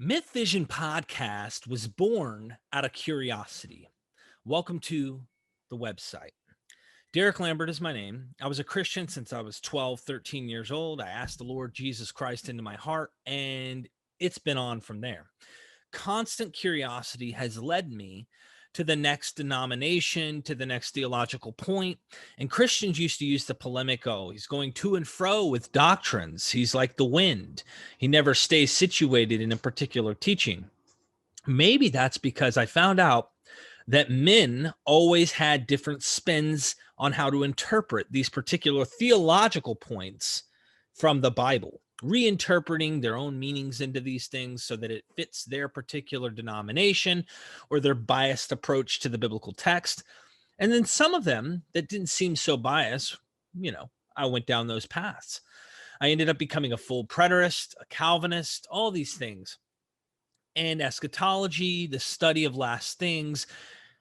MythVision podcast was born out of curiosity. Welcome to the website. Derek Lambert is my name. I was a Christian since I was 12, 13 years old. I asked the Lord Jesus Christ into my heart, and it's been on from there. Constant curiosity has led me to the next denomination, to the next theological point. And Christians used to use the polemic, oh, he's going to and fro with doctrines. He's like the wind. He never stays situated in a particular teaching. Maybe that's because I found out that men always had different spins on how to interpret these particular theological points from the Bible, reinterpreting their own meanings into these things so that it fits their particular denomination or their biased approach to the biblical text. And then some of them that didn't seem so biased, I went down those paths. I ended up becoming a full preterist, a Calvinist, all these things. And eschatology, the study of last things,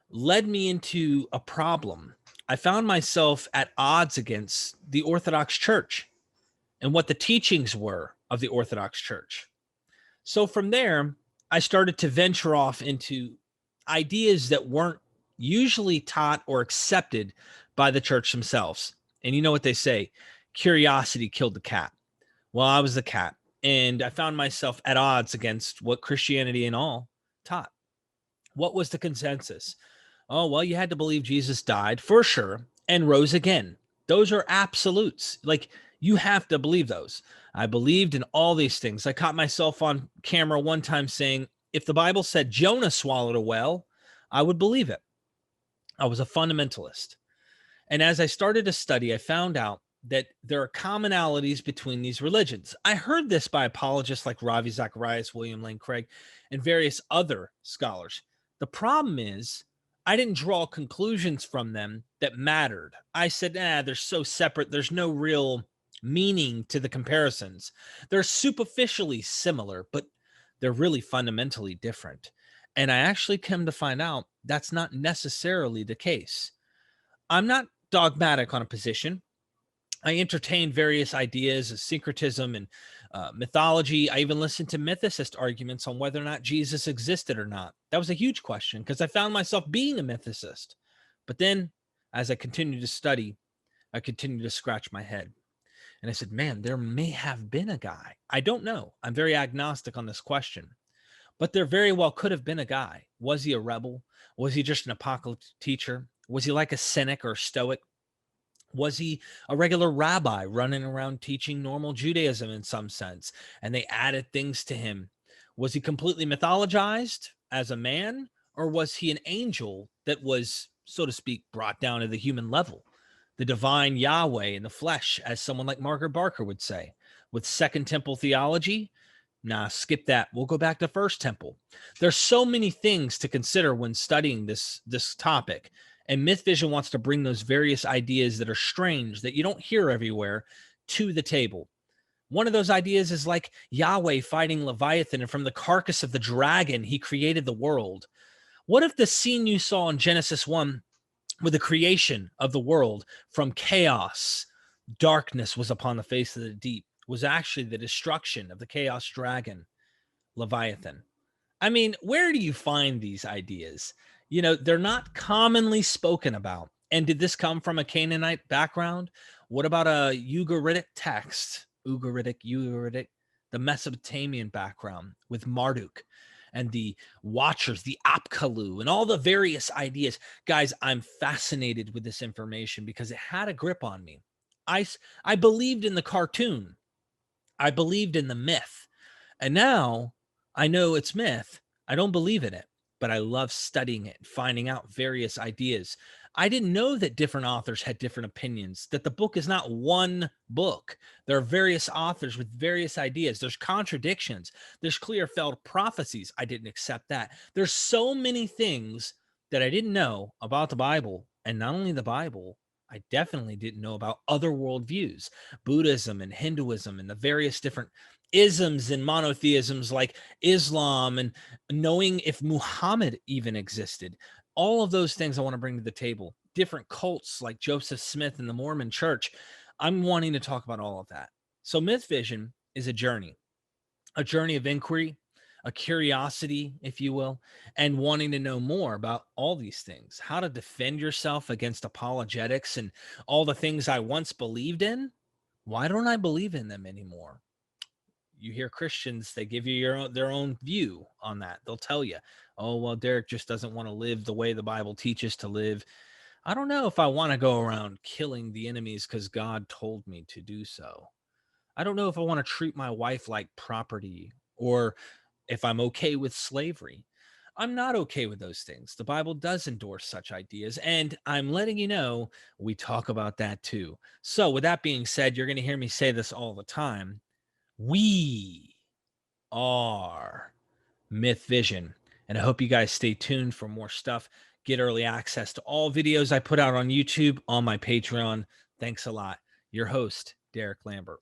led me into a problem. I found myself at odds against the Orthodox Church and what the teachings were of the Orthodox Church. So from there, I started to venture off into ideas that weren't usually taught or accepted by the church themselves. And you know what they say, curiosity killed the cat. Well, I was the cat, and I found myself at odds against what Christianity and all taught. What was the consensus? Oh, well, you had to believe Jesus died for sure and rose again. Those are absolutes. Like, you have to believe those. I believed in all these things. I caught myself on camera one time saying, if the Bible said Jonah swallowed a whale, I would believe it. I was a fundamentalist. And as I started to study, I found out that there are commonalities between these religions. I heard this by apologists like Ravi Zacharias, William Lane Craig, and various other scholars. The problem is, I didn't draw conclusions from them that mattered. I said, they're so separate. There's no real meaning to the comparisons. They're superficially similar, but they're really fundamentally different. And I actually come to find out that's not necessarily the case. I'm not dogmatic on a position. I entertain various ideas of syncretism and mythology. I even listened to mythicist arguments on whether or not Jesus existed or not. That was a huge question because I found myself being a mythicist. But then as I continued to study, I continued to scratch my head. And I said, man, there may have been a guy. I don't know. I'm very agnostic on this question. But there very well could have been a guy. Was he a rebel? Was he just an apocalyptic teacher? Was he like a cynic or a stoic? Was he a regular rabbi running around teaching normal Judaism in some sense, and they added things to him? Was he completely mythologized as a man, or was he an angel that was, so to speak, brought down to the human level? The divine Yahweh in the flesh, as someone like Margaret Barker would say, with Second Temple theology? Nah, skip that. We'll go back to First Temple. There's so many things to consider when studying this topic. And MythVision wants to bring those various ideas that are strange, that you don't hear everywhere, to the table. One of those ideas is like Yahweh fighting Leviathan, and from the carcass of the dragon, he created the world. What if the scene you saw in Genesis 1 with the creation of the world from chaos, darkness was upon the face of the deep, was actually the destruction of the chaos dragon, Leviathan? I mean, where do you find these ideas? They're not commonly spoken about. And did this come from a Canaanite background? What about a Ugaritic text? Ugaritic, the Mesopotamian background with Marduk and the Watchers, the Apkallu, and all the various ideas. Guys, I'm fascinated with this information because it had a grip on me. I believed in the cartoon. I believed in the myth. And now I know it's myth. I don't believe in it, but I love studying it, finding out various ideas. I didn't know that different authors had different opinions, that the book is not one book. There are various authors with various ideas. There's contradictions. There's clear felt prophecies. I didn't accept that. There's so many things that I didn't know about the Bible. And not only the Bible, I definitely didn't know about other worldviews, Buddhism and Hinduism and the various different isms and monotheisms like Islam, and knowing if Muhammad even existed. All of those things I want to bring to the table. Different cults like Joseph Smith and the Mormon Church. I'm wanting to talk about all of that. So MythVision is a journey of inquiry, a curiosity, if you will, and wanting to know more about all these things, how to defend yourself against apologetics and all the things I once believed in. Why don't I believe in them anymore? You hear Christians, they give you their own view on that. They'll tell you, oh, well, Derek just doesn't want to live the way the Bible teaches to live. I don't know if I want to go around killing the enemies because God told me to do so. I don't know if I want to treat my wife like property or if I'm okay with slavery. I'm not okay with those things. The Bible does endorse such ideas. And I'm letting you know we talk about that too. So, with that being said, you're going to hear me say this all the time. We are MythVision. And I hope you guys stay tuned for more stuff. Get early access to all videos I put out on YouTube, on my Patreon. Thanks a lot. Your host, Derek Lambert.